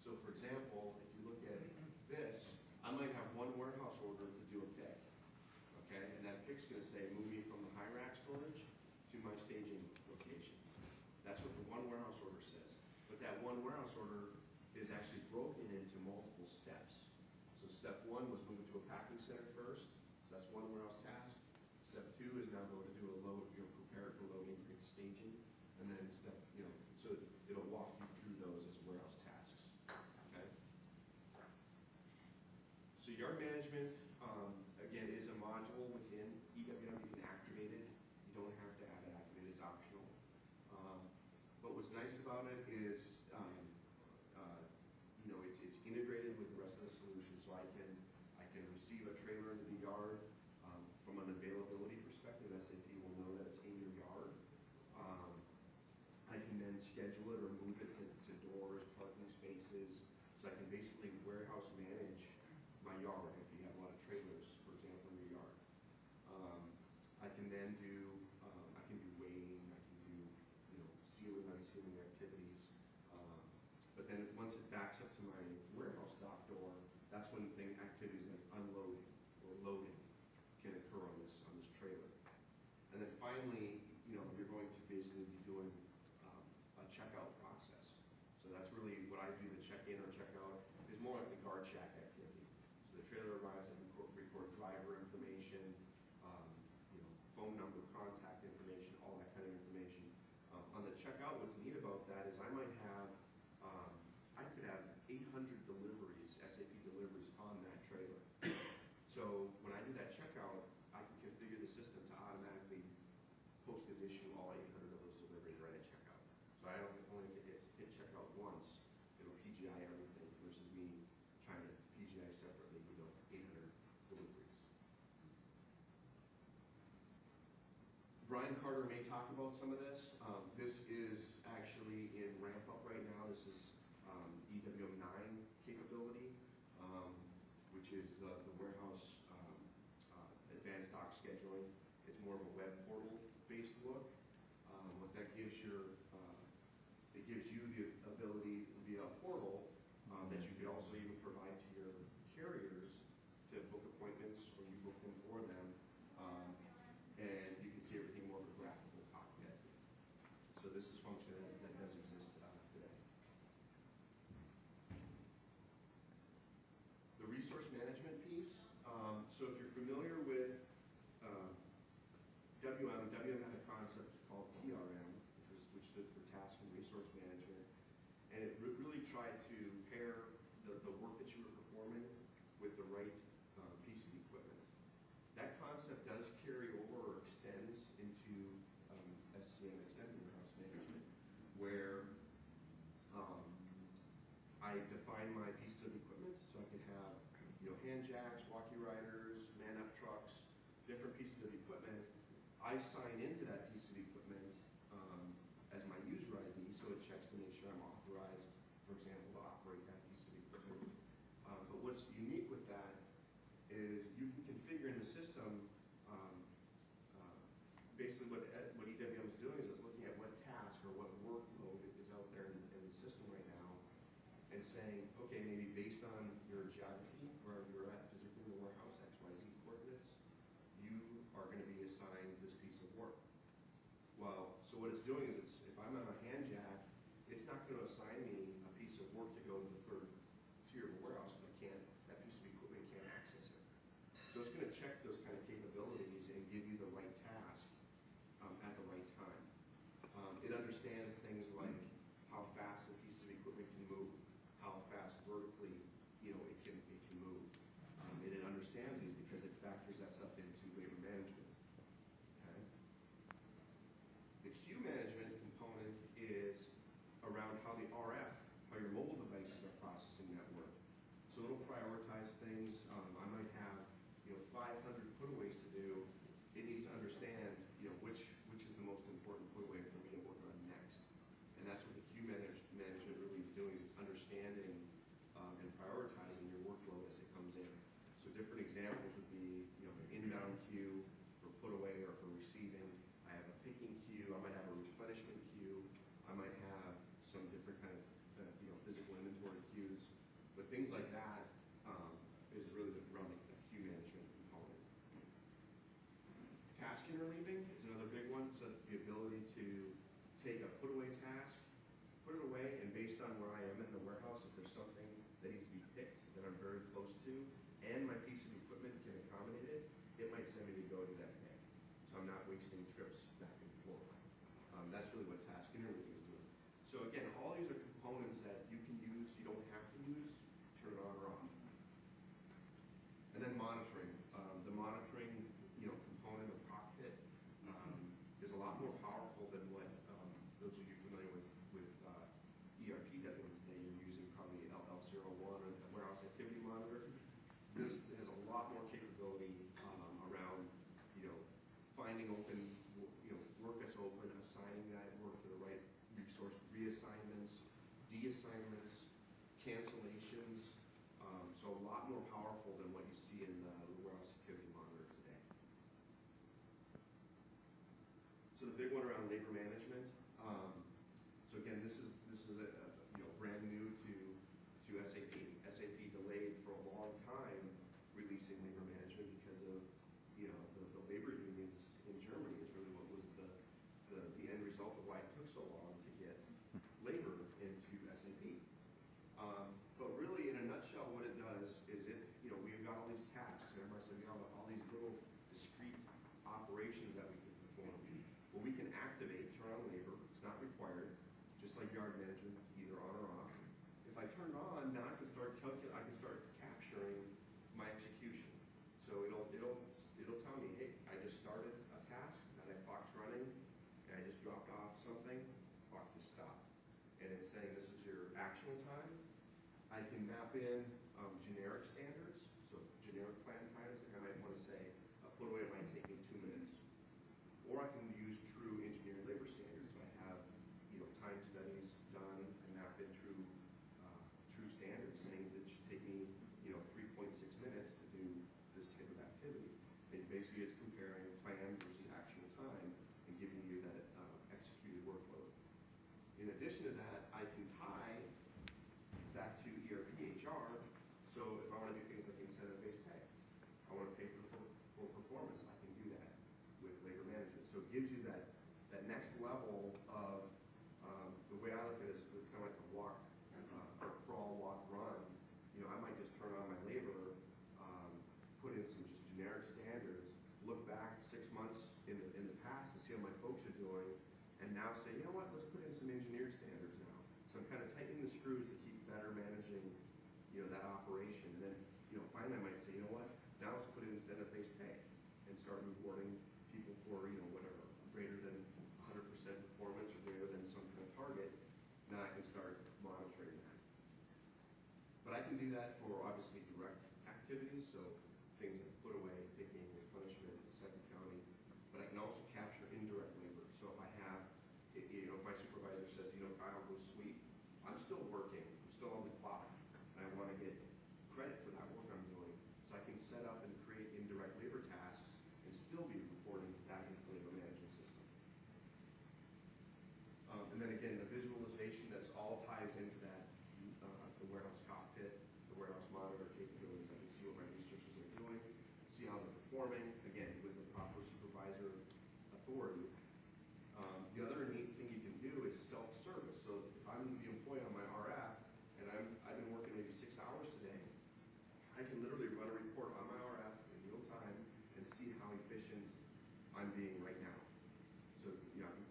So for example, if you look at this, I might have one warehouse order to do a pick, okay? And that pick's gonna say, move me from the high rack storage to my staging location. That's what the one warehouse order says. But that one warehouse order is actually broken into multiple steps. So step one was moving to a packing center first. So that's one warehouse task. Step two is now going to do a load, prepare for loading, create the staging. And then step, so it'll walk you through those as warehouse tasks, okay? So yard management, again, is a module within EWM. You can activate it. You don't have to have it activated, it's optional. But what's nice about it is, it's integrated with the rest of the solution. So I can receive a trailer into the yard from an availability perspective. SAP will know that it's in your yard. I can then schedule it or move it to doors, parking spaces. So I can basically warehouse manage my yard if you have a lot of trailers, for example, in your yard. I can then do, weighing, I can do, sealing, unsealing activities. But then once it backs up to my warehouse dock door, that's when activities like unloading or loading can occur on this trailer. And then finally, you're going to basically be doing a checkout process. So that's really what I do, the check-in or check-out is more like the guard shack activity. So the trailer arrives and record driver information, phone number, contact information, all that kind of information. On the checkout, what's neat about that is I could have 800 deliveries, SAP deliveries on that trailer. So when I do that checkout, I can configure the system to automatically post-issue all 800 of those deliveries right at checkout. So I don't only hit checkout once, it'll PGI everything versus me trying to PGI separately, 800 deliveries. Brian Carter may talk about some of this. This is actually in ramp up right now. This is EWM 9 capability, which is the warehouse advanced dock scheduling. It's more of a web portal based look. What that gives it gives you the ability via a portal that you could also even provide to your carriers to book appointments, or you book them for them. And you can see everything more of a graphical cockpit. So this is function that does exist today. The resource management piece. So if you're familiar with WM had a concept called TRM, which stood for Task and Resource Management, and it really tried to pair the work that you were performing with the right piece of equipment. That concept does carry over or extends into SCM, Extended Warehouse Management, where I define my pieces of equipment. So I can have hand jacks, walkie riders, man-up trucks, different pieces of equipment. I sign into that piece of equipment as my user ID, so it checks to make sure I'm authorized, for example, to operate that piece of equipment. But what's unique with that is you can configure in the system, basically what EWM is doing is it's looking at what task or what workload is out there in the system right now and saying, okay, maybe based on your geography, wherever you're at physically in the warehouse, XYZ coordinates, you are going to be assigned this piece of work. Well, so what it's doing is if I'm on a hand jack, it's not going to assign me a piece of work to go to the third tier of a warehouse because that piece of equipment can't access it. So it's going to check those kind of capabilities and give you the right task at the right time. It understands things like how fast a piece of equipment can move, how fast vertically it can move. And it understands these because it factors that stuff into labor management. Okay? The queue management component is around how the RF, how your mobile devices are processing that work. So it'll prioritize things. I might have 500 But things like that is really around the queue management component. Task interleaving is another big one. So the ability to take a put away task, put it away, and based on where I am in the warehouse, if there's something that needs to be picked that I'm very close to, and my piece of equipment can accommodate it, it might send me to go to that day. So I'm not wasting trips back and forth. That's really what task interleaving is doing. So again, all these are components that you can use, you don't have to use, turn it on or off. And then monitoring. The monitoring, component of cockpit is a lot more powerful than what those of you familiar with ERP that you're using, probably LL01 or the warehouse activity monitor. This has a lot more capability around, finding open, work that's open, assigning that work to the right resource, reassignments, deassignments, cancellations. So a lot more powerful than what you see in the warehouse activity monitor today. So the big one around labor management. So again, this is a brand new to SAP. SAP delayed for a long time releasing labor management because of the labor unions in Germany is really what was the end result of why it took so long to get labor into SAP. But really, in a nutshell, what it does is we've got all these tasks. Remember I said we have all these little discrete operations that we can perform. Well, we can activate, turn on labor. It's not required, just like yard management, either on or off. If I turn it on, now I can start capturing my execution. So it'll tell me, hey, I just started a task, now that clock's running, and I just dropped off something, clock just stopped. And it's saying this is your actual time. I can map in generic standards, so generic plan times. Like I might want to say a put away might take me 2 minutes. Or I can use true engineered labor standards. So I have time studies done and map in true standards saying that it should take me 3.6 minutes to do this type of activity. And basically it's comparing plan versus actual time and giving you that executed workload. In addition to that, I can tie back to ERP HR. So if I want to do things like incentive-based pay, I want to pay for performance, I can do that with labor management. So it gives you that next level of the way I look at it is kind of like a walk, crawl, walk, run. I might just turn on my labor, put in some just generic standards, look back 6 months in the past to see how my folks are doing, and now say, you know what, let's put in some engineered standards now. So I'm kind of tightening the screws to keep better managing, that operation. And then, finally I might say, you know what, now let's put in incentive-based pay and start rewarding people for, whatever, greater than 100% performance or greater than some kind of target. Now I can start monitoring that. But I can do that for obviously direct activities, so things like put away, picking, replenishment, second counting. But I can also capture indirect labor. So if I have, if my supervisor says, Kyle, go sweep, I'm still working, I'm still on the clock, and I want to get credit for that work I'm doing. So I can set up and create indirect labor tasks and still be reporting back into the labor management system. And then again, the visualization, that's all ties into that, the warehouse cockpit, the warehouse monitor capabilities. I can see what my resources are doing, see how they're performing, again, with the proper supervisor authority. The other neat thing you can do is self-service. So if I'm the employee on my RF, and I've been working maybe 6 hours today, I can literally run a report on my RF in real time and see how efficient I'm being